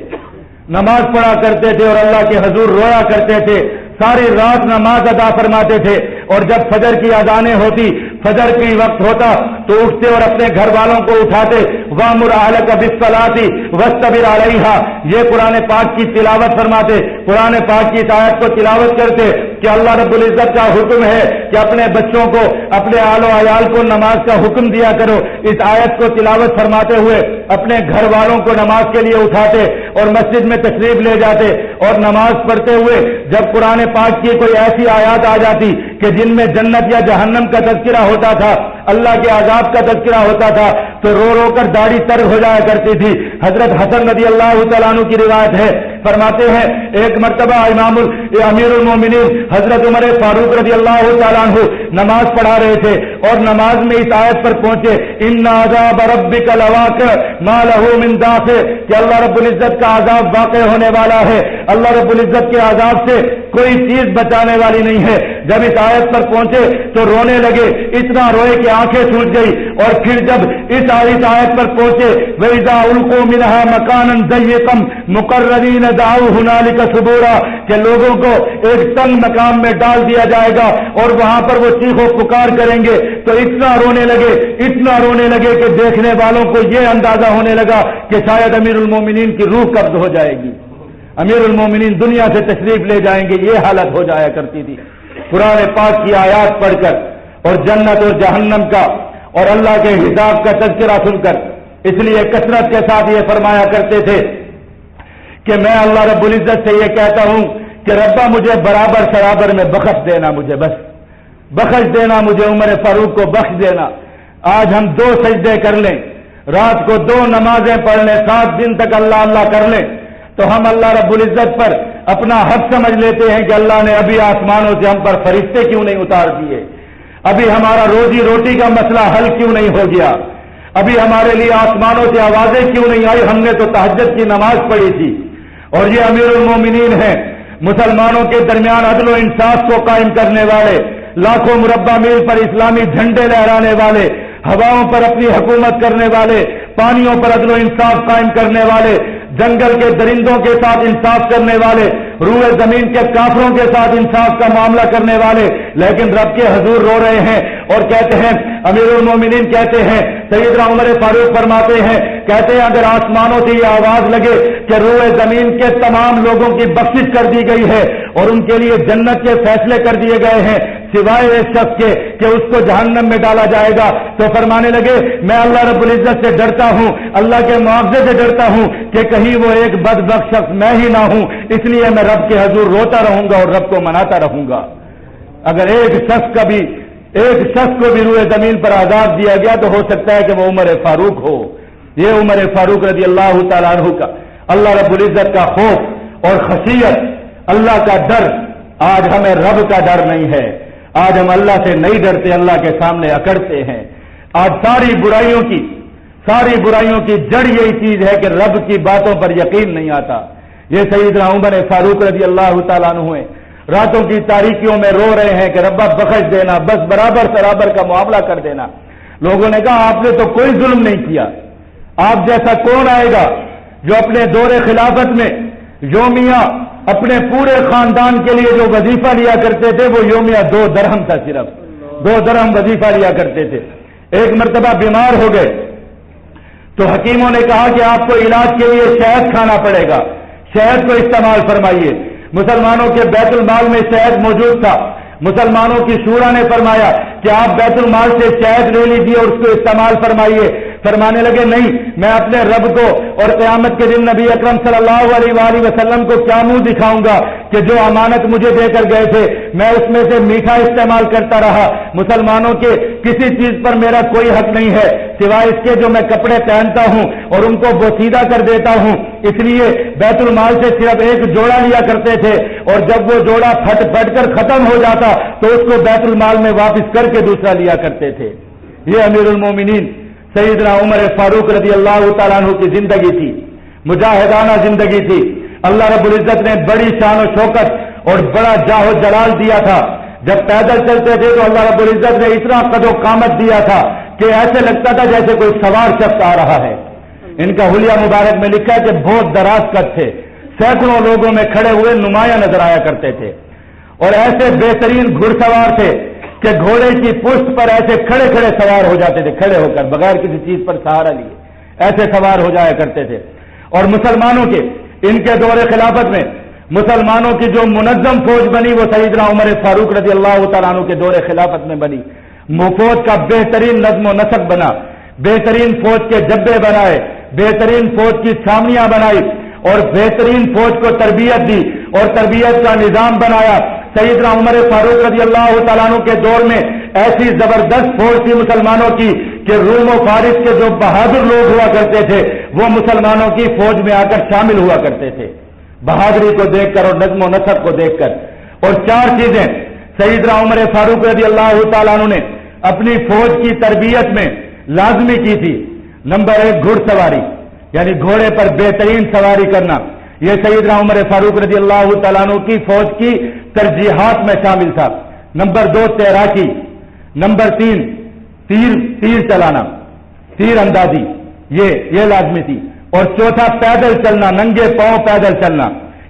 نماز پڑھا کرتے تھے اور اللہ کے حضور رویا کرتے تھے, ساری رات نماز ادا فرماتے تھے. اور جب فجر کی اذانیں ہوتی, فجر کی وقت ہوتا تو اٹھتے اور اپنے گھر والوں کو اٹھاتے, وَأْمُرْ أَهْلَكَ بِالصَّلَاةِ وَاسْتَبِرْ عَلَيْهَا, یہ قرآن پاک کی تلاوت فرماتے, قرآن پاک کی اس آیت کو تلاوت کرتے کہ اللہ رب العزت کا حکم ہے کہ اپنے بچوں کو, اپنے آل و عیال کو نماز کا حکم دیا کرو. اس آیت کو تلاوت فرماتے ہوئے اپنے گھر والوں کو نماز کے لیے اٹھاتے اور مسجد میں تشریف لے جاتے, اور نماز پڑھتے ہوئے جب قرآن پاک کی کوئی ایسی آیات آ جاتی کہ جن میں جنت یا جہنم کا تذکرہ ہوتا تھا, اللہ کے عذاب کا تذکرہ ہوتا تھا, تو رو رو کر داڑھی تر ہو جایا کرتی تھی. حضرت حسن رضی اللہ تعالیٰ عنہ کی روایت ہے, فرماتے ہیں ایک مرتبہ امیر المومنین حضرت عمر فاروق رضی اللہ تعالیٰ عنہ نماز پڑھا رہے تھے اور نماز میں اس آیت پر پہنچے, ان عذاب ربک لواقع ما له من دافع, کہ اللہ رب العزت کا عذاب واقع ہونے والا ہے, اللہ رب العزت کے عذاب سے کوئی چیز بچانے والی نہیں ہے. جب اس آیت پر پہنچے تو رونے لگے, اتنا روئے کہ آنکھیں سوج گئی. اور پھر جب اس آیت پر پہنچے, وَإِذَا أُلْقُوا مِنْهَا مَكَانًا ضَيِّقًا مُقَرَّنِينَ دَعَوْا هُنَالِكَ ثُبُورًا, کہ لوگوں کو ایک تنگ مقام میں ڈال دیا جائے گا اور وہاں پر وہ چیخ و پکار کریں گے. تو اتنا رونے لگے کہ دیکھنے والوں کو یہ اندازہ ہونے لگا کہ شاید امیر المومنین کی روح قبض ہو جائے گی, امیر المومنین دنیا سے تشریف لے جائیں گے. یہ حالت ہو جایا کرتی تھی. قرآن پاک کی آیات پڑھ کر اور جنت اور جہنم کا اور اللہ کے حساب کا تذکرہ سن کر, اس لیے کثرت کے ساتھ یہ فرمایا کرتے تھے کہ میں اللہ رب العزت سے یہ کہتا ہوں کہ ربا مجھے برابر سرابر میں بخش دینا, مجھے بس بخش دینا, مجھے عمر فاروق کو بخش دینا. آج ہم 2 سجدے کر لیں، رات کو 2 نمازیں پڑھ لیں، 7 دن تک اللہ اللہ کر لیں، تو ہم اللہ رب العزت پر اپنا حق سمجھ لیتے ہیں کہ اللہ نے ابھی آسمانوں سے ہم پر فرشتے کیوں نہیں اتار دیے، ابھی ہمارا روزی روٹی کا مسئلہ حل کیوں نہیں ہو گیا، ابھی ہمارے لیے آسمانوں سے آوازیں کیوں نہیں آئی، ہم نے تو تہجد کی نماز پڑھی تھی۔ اور یہ امیر المومنین ہیں، مسلمانوں کے درمیان عدل و انصاف کو قائم کرنے والے، لاکھوں مربع میل پر اسلامی جھنڈے لہرانے والے، ہواؤں پر اپنی حکومت کرنے والے، پانیوں پر عدل و انصاف قائم کرنے والے، جنگل کے درندوں کے ساتھ انصاف کرنے والے، روئے زمین کے کافروں کے ساتھ انصاف کا معاملہ کرنے والے، لیکن رب کے حضور رو رہے ہیں اور کہتے ہیں، امیر المومنین کہتے ہیں، سیدنا عمر فاروق فرماتے ہیں، کہتے ہیں اگر آسمانوں سے یہ آواز لگے کہ روئے زمین کے تمام لوگوں کی بخشش کر دی گئی ہے اور ان کے لیے جنت کے فیصلے کر دیے گئے ہیں سوائے اس شخص کے کہ اس کو جہنم میں ڈالا جائے گا، تو فرمانے لگے میں اللہ رب العزت سے ڈرتا ہوں، اللہ کے معاوضے سے ڈرتا ہوں کہ کہیں وہ ایک بدبخت شخص میں ہی نہ ہوں، اس لیے میں رب کے حضور روتا رہوں گا اور رب کو مناتا رہوں گا۔ اگر ایک شخص کو بھی روئے زمین پر عذاب دیا گیا تو ہو سکتا ہے کہ وہ عمر فاروق ہو۔ یہ عمر فاروق رضی اللہ تعالیٰ عنہ کا اللہ رب العزت کا خوف اور خشیت، اللہ کا ڈر، آج ہمیں رب کا ڈر نہیں ہے، آج ہم اللہ سے نہیں ڈرتے، اللہ کے سامنے اکڑتے ہیں۔ آج ساری برائیوں کی جڑ یہی چیز ہے کہ رب کی باتوں پر یقین نہیں آتا۔ یہ سیدنا عمر فاروق رضی اللہ تعالیٰ عنہ ہیں، راتوں کی تاریکیوں میں رو رہے ہیں کہ ربا بخش دینا، بس برابر سرابر کا معاملہ کر دینا۔ لوگوں نے کہا آپ نے تو کوئی ظلم نہیں کیا، آپ جیسا کون آئے گا جو اپنے دور خلافت میں یومیہ اپنے پورے خاندان کے لیے جو وظیفہ لیا کرتے تھے وہ یومیہ 2 درہم تھا، صرف 2 درہم وظیفہ لیا کرتے تھے۔ ایک مرتبہ بیمار ہو گئے تو حکیموں نے کہا کہ آپ کو علاج کے لیے شہد کھانا پڑے گا، شہد کو استعمال فرمائیے۔ مسلمانوں کے بیت المال میں شہد موجود تھا، مسلمانوں کی شورا نے فرمایا کہ آپ بیت المال سے شہد لے لیجیے اور اس کو استعمال فرمائیے۔ فرمانے لگے نہیں، میں اپنے رب کو اور قیامت کے دن نبی اکرم صلی اللہ علیہ وآلہ وسلم کو کیا منہ دکھاؤں گا کہ جو امانت مجھے دے کر گئے تھے میں اس میں سے میٹھا استعمال کرتا رہا، مسلمانوں کے کسی چیز پر میرا کوئی حق نہیں ہے سوائے اس کے جو میں کپڑے پہنتا ہوں اور ان کو بوسیدہ کر دیتا ہوں، اس لیے بیت المال سے صرف ایک جوڑا لیا کرتے تھے اور جب وہ جوڑا پھٹ کر ختم ہو جاتا تو اس کو بیت المال میں واپس کر کے دوسرا لیا کرتے تھے۔ یہ امیر المومنین سیدنا عمر فاروق رضی اللہ تعالیٰ عنہ کی زندگی تھی، مجاہدانہ زندگی تھی۔ اللہ رب العزت نے بڑی شان و شوکت اور بڑا جاہ و جلال دیا تھا۔ جب پیدل چلتے تھے تو اللہ رب العزت نے اتنا قد و قامت دیا تھا کہ ایسے لگتا تھا جیسے کوئی سوار شخص آ رہا ہے۔ ان کا حلیہ مبارک میں لکھا ہے کہ بہت دراز قد تھے، سینکڑوں لوگوں میں کھڑے ہوئے نمایاں نظر آیا کرتے تھے، اور ایسے بہترین گھڑ سوار تھے کہ گھوڑے کی پشت پر ایسے کھڑے سوار ہو جاتے تھے، کھڑے ہو کر بغیر کسی چیز پر سہارا لیے ایسے سوار ہو جایا کرتے تھے۔ اور مسلمانوں کے ان کے دور خلافت میں مسلمانوں کی جو منظم فوج بنی وہ سیدنا عمر فاروق رضی اللہ تعالیٰ عنہ کے دور خلافت میں بنی۔ فوج کا بہترین نظم و نسق بنا، بہترین فوج کے جبے بنائے، بہترین فوج کی چھاونیاں بنائی اور بہترین فوج کو تربیت دی اور تربیت کا نظام بنایا۔ سیدنا عمر فاروق رضی اللہ تعالیٰ عنہ کے دور میں ایسی زبردست فوج تھی مسلمانوں کی کہ روم و فارس کے جو بہادر لوگ ہوا کرتے تھے وہ مسلمانوں کی فوج میں آ کر شامل ہوا کرتے تھے، بہادری کو دیکھ کر اور نظم و نسق کو دیکھ کر۔ اور 4 چیزیں سیدنا عمر فاروق رضی اللہ تعالیٰ عنہ نے اپنی فوج کی تربیت میں لازمی کی تھی۔ نمبر 1 گھڑ سواری، یعنی گھوڑے پر بہترین سواری کرنا، یہ سیدنا عمر فاروق رضی اللہ تعالیٰ عنہ کی فوج کی ترجیحات میں شامل تھا۔ نمبر 2 تیراکی، نمبر 3 تیر چلانا، تیر اندازی، یہ لازمی تھی، اور چوتھا پیدل چلنا، ننگے پاؤں پیدل چلنا۔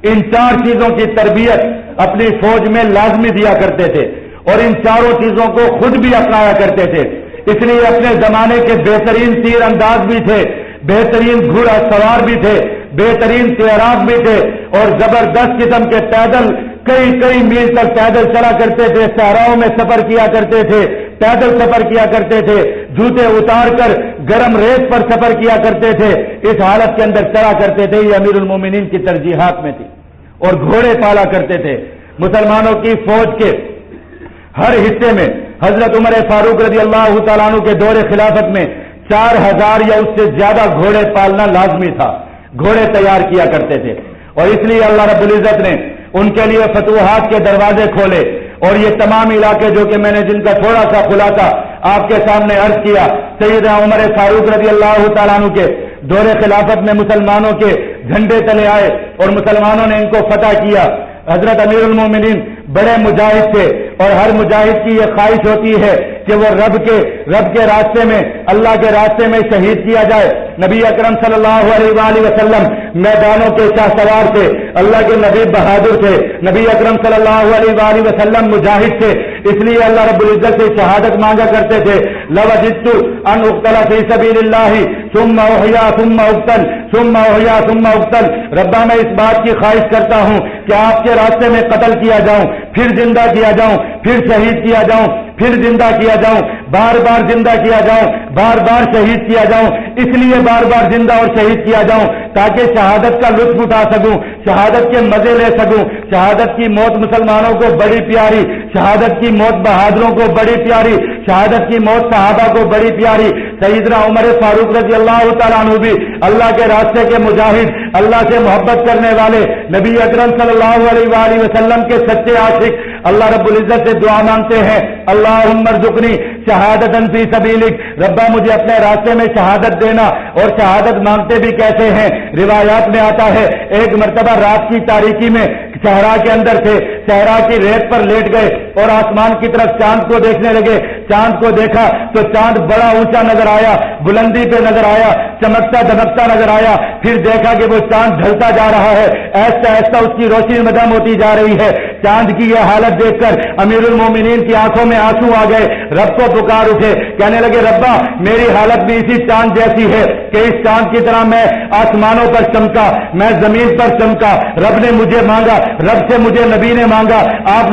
ان 4 چیزوں کی تربیت اپنی فوج میں لازمی دیا کرتے تھے اور ان 4 چیزوں کو خود بھی اپنایا کرتے تھے۔ اس لیے اپنے زمانے کے بہترین تیر انداز بھی تھے، بہترین گھوڑا سوار بھی تھے، بہترین تیراک بھی تھے اور زبردست قسم کے پیدل کئی میل تک پیدل چلا کرتے تھے، صحراؤں میں سفر کیا کرتے تھے، پیدل سفر کیا کرتے تھے، جوتے اتار کر گرم ریت پر سفر کیا کرتے تھے، اس حالت کے اندر چلا کرتے تھے۔ یہ امیر المومنین کی ترجیحات میں تھی۔ اور گھوڑے پالا کرتے تھے۔ مسلمانوں کی فوج کے ہر حصے میں حضرت عمر فاروق رضی اللہ تعالیٰ عنہ کے دور خلافت میں 4000 یا اس سے زیادہ گھوڑے پالنا لازمی تھا، گھوڑے تیار کیا کرتے تھے، اور اس لیے اللہ رب العزت نے ان کے لیے فتوحات کے دروازے کھولے، اور یہ تمام علاقے جو کہ میں نے جن کا تھوڑا سا خلاصہ آپ کے سامنے عرض کیا، سیدنا عمر فاروق رضی اللہ تعالیٰ عنہ کے دور خلافت میں مسلمانوں کے جھنڈے تلے آئے اور مسلمانوں نے ان کو فتح کیا۔ حضرت امیر المومنین بڑے مجاہد تھے، اور ہر مجاہد کی یہ خواہش ہوتی ہے کہ وہ رب کے راستے میں، اللہ کے راستے میں شہید کیا جائے۔ نبی اکرم صلی اللہ علیہ وآلہ وسلم میدانوں کے شاہ سوار تھے، اللہ کے نبی بہادر تھے، نبی اکرم صلی اللہ علیہ وآلہ وسلم مجاہد تھے، اس لیے اللہ رب العزت سے شہادت مانگا کرتے تھے۔ لوجدت ان اقتل فی سبیل اللہ ثم احیا ثم اقتل ثم احیا ثم اقتل، ربا میں اس بات کی خواہش کرتا ہوں کہ آپ کے راستے میں قتل کیا جاؤں، پھر زندہ کیا جاؤں، پھر شہید کیا جاؤں، پھر زندہ کیا جاؤں، بار بار زندہ کیا جاؤں، بار بار شہید کیا جاؤں، اس لیے بار بار زندہ اور شہید کیا جاؤں تاکہ شہادت کا لطف اٹھا سکوں، شہادت کے مزے لے سکوں۔ شہادت کی موت مسلمانوں کو بڑی پیاری، شہادت کی موت بہادروں کو بڑی پیاری، شہادت کی موت صحابہ کو بڑی پیاری۔ سیدنا عمر فاروق رضی اللہ تعالیٰ عنہ بھی اللہ کے راستے کے مجاہد، اللہ سے محبت کرنے والے، نبی اکرم صلی اللہ علیہ وآلہ وسلم کے سچے عاشق، اللہ رب العزت سے دعا مانگتے ہیں، اللہم ارزقنی شہادتاً فی سبیلک، ربا مجھے اپنے راستے میں شہادت دینا۔ اور شہادت مانگتے بھی کیسے ہیں؟ روایات میں آتا ہے ایک مرتبہ رات کی تاریکی میں صحرا کے اندر تھے، صحرا کی ریت پر لیٹ گئے اور آسمان کی طرف چاند کو دیکھنے لگے۔ چاند کو دیکھا تو چاند بڑا اونچا نظر آیا، بلندی پہ نظر آیا، چمکتا دمکتا نظر آیا۔ پھر دیکھا کہ وہ چاند ڈھلتا جا رہا ہے، ایسا ایسا اس کی روشنی مدھم ہوتی جا رہی ہے۔ چاند کی یہ حالت دیکھ کر امیر المومنین کی آنکھوں میں آنسو آ گئے، رب کو پکار اٹھے، کہنے لگے ربا میری حالت بھی اسی چاند جیسی ہے کہ اس چاند کی طرح میں آسمانوں پر چمکا، میں زمین پر چمکا، رب نے مجھے مانگا، رب سے مجھے نبی نے مانگا،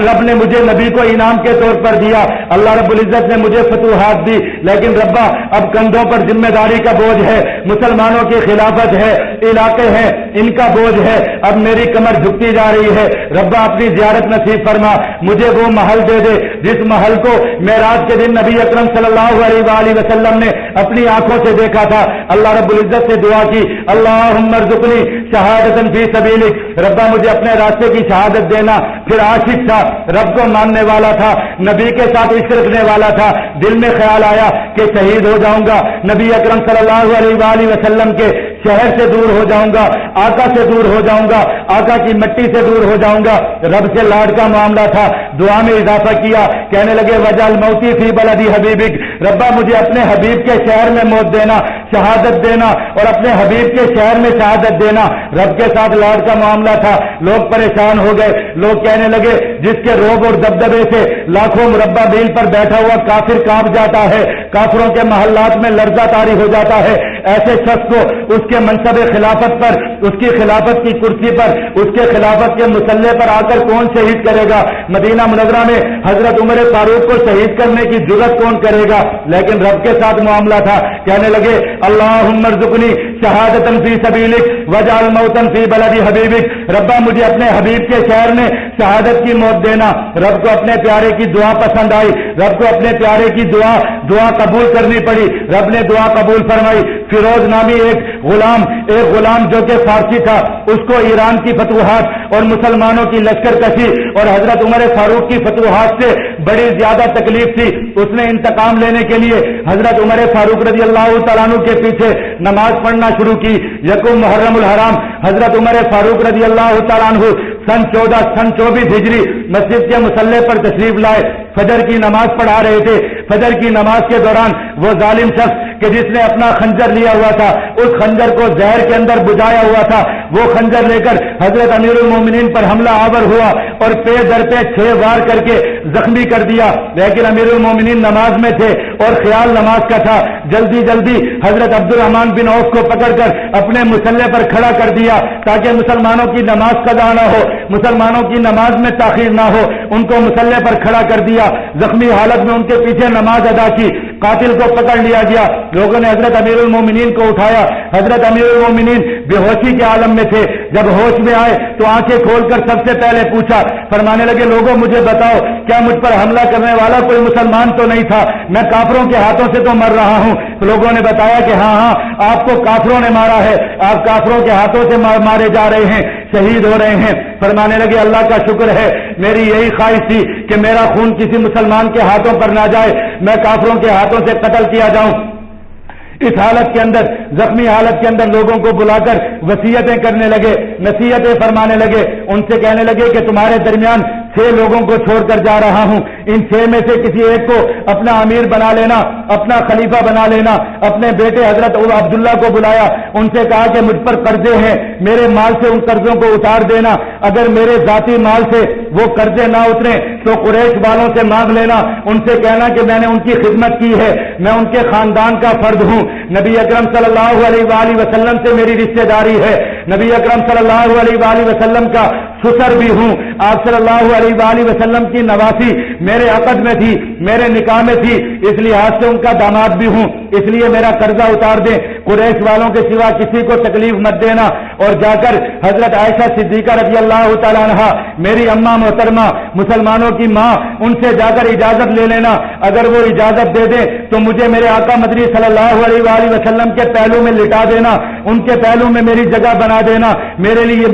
رب نے مجھے نبی کو انعام کے طور پر دیا، اللہ رب العزت نے مجھے فتوحات دی، لیکن ربا اب کندھوں پر ذمہ داری کا بوجھ ہے، مسلمانوں کی خلافت ہے، علاقے ہیں، ان کا بوجھ ہے، اب میری کمر جھکتی جا رہی ہے، ربا اپنی زیارت نصیب فرما، مجھے وہ محل دے دے جس محل کو معراج کے دن نبی اکرم صلی اللہ علیہ وآلہ وسلم نے اپنی آنکھوں سے دیکھا تھا۔ اللہ رب العزت سے دعا کی، اللہم ارزقنی شہادتاً فی سبیلک، ربا مجھے اپنے راستے کی شہادت دینا۔ پھر عاشق تھا، رب کو ماننے والا تھا، نبی کے ساتھ عشق رکھنے والا تھا، دل میں خیال آیا کہ شہید ہو جاؤں گا، نبی اکرم صلی اللہ علیہ وآلہ وسلم کے شہر سے دور ہو جاؤں گا، آقا سے دور ہو جاؤں گا، آقا کی مٹی سے دور ہو جاؤں گا، رب سے لاڈ کا معاملہ تھا۔ دعا میں اضافہ کیا، کہنے لگے وجعل موتی فی بلدی حبیبک، ربا مجھے اپنے حبیب کے شہر میں موت دینا، شہادت دینا، اور اپنے حبیب کے شہر میں شہادت دینا۔ رب کے ساتھ لاڈ کا معاملہ تھا، لوگ پریشان ہو گئے، لوگ کہنے لگے جس کے روب اور دبدبے سے لاکھوں مربع میل پر بیٹھا ہوا کافر کانپ جاتا ہے، کافروں کے محلات میں لرزہ طاری ہو جاتا ہے، ایسے شخص کو اس کے منصب خلافت پر، اس کی خلافت کی کرسی پر، اس کے خلافت کے مسلح پر آ کر کون شہید کرے گا؟ مدینہ منورہ میں حضرت عمر فاروق کو شہید کرنے کی جرأت کون کرے گا؟ لیکن رب کے ساتھ معاملہ تھا، کہنے لگے اللہم ارزقنی شہادتاً فی سبیلک وجعل موتاً فی بلدی حبیبک، ربا مجھے اپنے حبیب کے شہر میں شہادت کی موت دینا۔ رب کو اپنے پیارے کی دعا پسند آئی، رب کو اپنے پیارے کی دعا قبول کرنی پڑی، رب نے دعا قبول فرمائی۔ فیروز نامی ایک غلام جو کہ فارسی تھا، اس کو ایران کی فتوحات اور مسلمانوں کی لشکر کشی اور حضرت عمر فاروق کی فتوحات سے بڑی زیادہ تکلیف تھی۔ اس نے انتقام لینے کے لیے حضرت عمر فاروق رضی اللہ تعالیٰ عنہ کے پیچھے نماز پڑھنا شروع کی۔ یکم محرم الحرام حضرت عمر فاروق رضی اللہ تعالیٰ عنہ سن 24 ہجری مسجد کے مصلی پر تشریف لائے، فجر کی نماز پڑھا رہے تھے۔ فجر کی نماز کے دوران وہ ظالم شخص کہ جس نے اپنا خنجر لیا ہوا تھا، اس خنجر کو زہر کے اندر بجھایا ہوا تھا، وہ خنجر لے کر حضرت امیر المومنین پر حملہ آور ہوا اور پے در پے 6 وار کر کے زخمی کر دیا۔ لیکن امیر المومنین نماز میں تھے اور خیال نماز کا تھا، جلدی حضرت عبد الرحمن بن عوف کو پکڑ کر اپنے مصلی پر کھڑا کر دیا تاکہ مسلمانوں کی نماز قضا نہ ہو، مسلمانوں کی نماز میں تاخیر نہ ہو۔ ان کو مصلی پر کھڑا کر دیا، زخمی حالت میں ان کے پیچھے نماز ادا کی، قاتل کو پکڑ لیا گیا۔ لوگوں نے حضرت امیر المومنین کو اٹھایا، حضرت امیر المومنین بے ہوشی کے عالم میں تھے۔ جب ہوش میں آئے تو آنکھیں کھول کر سب سے پہلے پوچھا، فرمانے لگے لوگوں مجھے بتاؤ کیا مجھ پر حملہ کرنے والا کوئی مسلمان تو نہیں تھا؟ میں کافروں کے ہاتھوں سے تو مر رہا ہوں۔ لوگوں نے بتایا کہ ہاں ہاں آپ کو کافروں نے مارا ہے، آپ کافروں کے ہاتھوں سے مارے جا رہے ہیں، شہید ہو رہے ہیں۔ فرمانے لگے اللہ کا شکر ہے، میری یہی خواہش تھی کہ میرا خون کسی مسلمان کے ہاتھوں پر نہ جائے، میں کافروں کے ہاتھوں سے قتل کیا جاؤں۔ اس حالت کے اندر، زخمی حالت کے اندر لوگوں کو بلا کر وصیتیں کرنے لگے، نصیحتیں فرمانے لگے، ان سے کہنے لگے کہ تمہارے درمیان 6 لوگوں کو چھوڑ کر جا رہا ہوں، ان 6 میں سے کسی ایک کو اپنا امیر بنا لینا، اپنا خلیفہ بنا لینا۔ اپنے بیٹے حضرت عبداللہ کو بلایا، ان سے کہا کہ مجھ پر قرضے ہیں، میرے مال سے ان قرضوں کو اتار دینا، اگر میرے ذاتی مال سے وہ قرضے نہ اتریں تو قریش والوں سے مانگ لینا، ان سے کہنا کہ میں نے ان کی خدمت کی ہے، میں ان کے خاندان کا فرد ہوں، نبی اکرم صلی اللہ علیہ وآلہ وسلم سے میری رشتہ داری ہے، نبی اکرم صلی اللہ علیہ وآلہ وسلم کا سسر بھی ہوں، آپ صلی اللہ علیہ وآلہ وسلم کی نواسی میرے عقد میں تھی، میرے نکاح میں تھی، اس لحاظ سے ان کا داماد بھی ہوں، اس لیے میرا قرضہ اتار دیں، قریش والوں کے سوا کسی کو تکلیف مت دینا۔ اور جا کر حضرت عائشہ صدیقہ رضی اللہ تعالیٰ عنہا، میری اماں محترمہ، مسلمانوں کی ماں، ان سے جا کر اجازت لے لینا، اگر وہ اجازت دے دیں تو مجھے میرے آقا مدنی صلی اللہ علیہ وآلہ وسلم کے پہلو میں لٹا دینا، ان کے پہلو میں میری جگہ بنا دینا، میرے لیے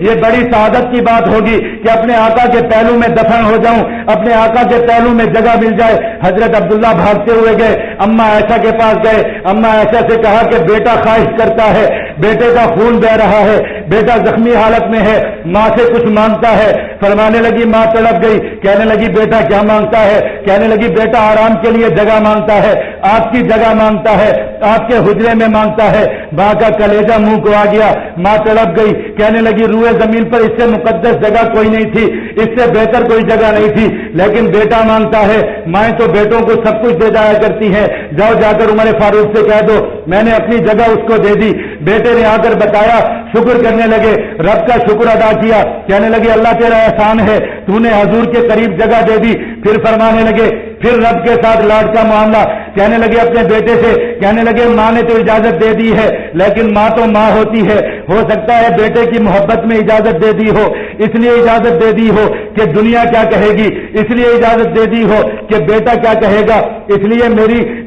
یہ بڑی سعادت کی بات ہوگی کہ اپنے آقا کے پہلو میں دفن ہو جاؤں، اپنے آقا کے پہلو میں جگہ مل جائے۔ حضرت عبداللہ بھاگتے ہوئے گئے، اماں عائشہ کے پاس گئے، اماں عائشہ سے کہا کہ بیٹا خواہش کرتا ہے، بیٹے کا خون بہ رہا ہے، بیٹا زخمی حالت میں ہے، ماں سے کچھ مانگتا ہے۔ فرمانے لگی ماں تڑپ گئی، کہنے لگی بیٹا کیا مانگتا ہے؟ کہنے لگی بیٹا آرام کے لیے جگہ مانگتا ہے، آپ کی جگہ مانگتا ہے، آپ کے حجرے میں مانگتا ہے۔ ماں کا کلیجہ منہ کو آ گیا، ماں تڑپ گئی، کہنے لگی روئے زمین پر اس سے مقدس جگہ کوئی نہیں تھی، اس سے بہتر کوئی جگہ نہیں تھی، لیکن بیٹا مانگتا ہے، مائیں تو بیٹوں کو سب کچھ دے جایا کرتی ہیں، جاؤ جا کر عمر فاروق سے کہہ دو میں نے اپنی جگہ اس کو دے دی۔ بیٹے نے آ کر بتایا، شکر کرنے لگے، رب کا شکر ادا کیا، کہنے لگے اللہ تیرا احسان ہے، تو نے حضور کے قریب جگہ دے دی۔ پھر فرمانے لگے، پھر رب کے ساتھ لاڈ کا معاملہ، کہنے لگے اپنے بیٹے سے، کہنے لگے ماں نے تو اجازت دے دی ہے، لیکن ماں تو ماں ہوتی ہے، ہو سکتا ہے بیٹے کی محبت میں اجازت دے دی ہو، اس لیے اجازت دے دی ہو کہ دنیا کیا کہے گی، اس لیے اجازت دے دی ہو کہ بیٹا کیا کہے گا، اس لیے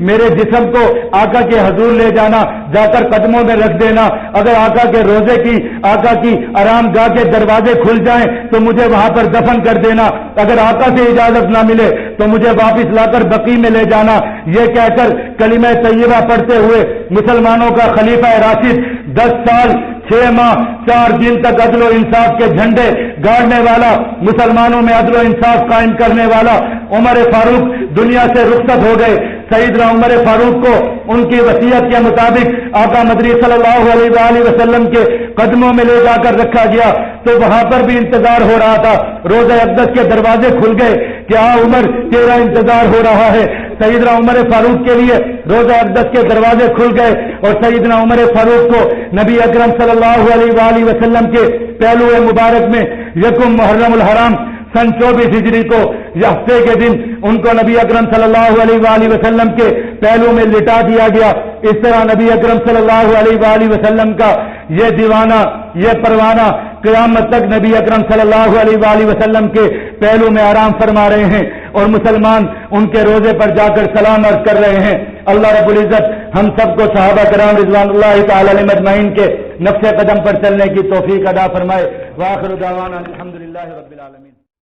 میرے جسم کو آقا کے حضور لے جانا، جا کر قدموں میں رکھ دینا، اگر آقا کے روزے کی، آقا کی آرام گاہ کے دروازے کھل جائیں تو مجھے وہاں پر دفن کر دینا، اگر آقا سے اجازت نہ ملے تو مجھے واپس لا کر بقی میں لے جانا۔ یہ کہہ کر کلمہ طیبہ پڑھتے ہوئے مسلمانوں کا خلیفہ راشد 10 سال 6 ماہ 4 دن تک عدل و انصاف کے جھنڈے گاڑنے والا، مسلمانوں میں عدل و انصاف قائم کرنے والا عمر فاروق دنیا سے رخصت ہو گئے۔ سیدنا عمر فاروق کو ان کی وصیت کے مطابق آقا مدنی صلی اللہ علیہ وآلہ وسلم کے قدموں میں لے جا کر رکھا گیا، تو وہاں پر بھی انتظار ہو رہا تھا، روضہ اقدس کے دروازے کھل گئے کہ آ عمر تیرا انتظار ہو رہا ہے۔ سیدنا عمر فاروق کے لیے روضہ اقدس کے دروازے کھل گئے اور سیدنا عمر فاروق کو نبی اکرم صلی اللہ علیہ وآلہ وسلم کے پہلو مبارک میں یکم محرم الحرام سن 24 ہجری کو ہفتے کے دن ان کو نبی اکرم صلی اللہ علیہ وآلہ وسلم کے پہلو میں لٹا دیا گیا۔ اس طرح نبی اکرم صلی اللہ علیہ وآلہ وسلم کا یہ دیوانہ، یہ پروانہ قیامت تک نبی اکرم صلی اللہ علیہ وآلہ وسلم کے پہلو میں آرام فرما رہے ہیں اور مسلمان ان کے روزے پر جا کر سلام عرض کر رہے ہیں۔ اللہ رب العزت ہم سب کو صحابہ کرام رضوان اللہ تعالی علیہم اجمعین کے نقش قدم پر چلنے کی توفیق عطا فرمائے۔ وآخر دعوانا الحمدللہ رب العالمین۔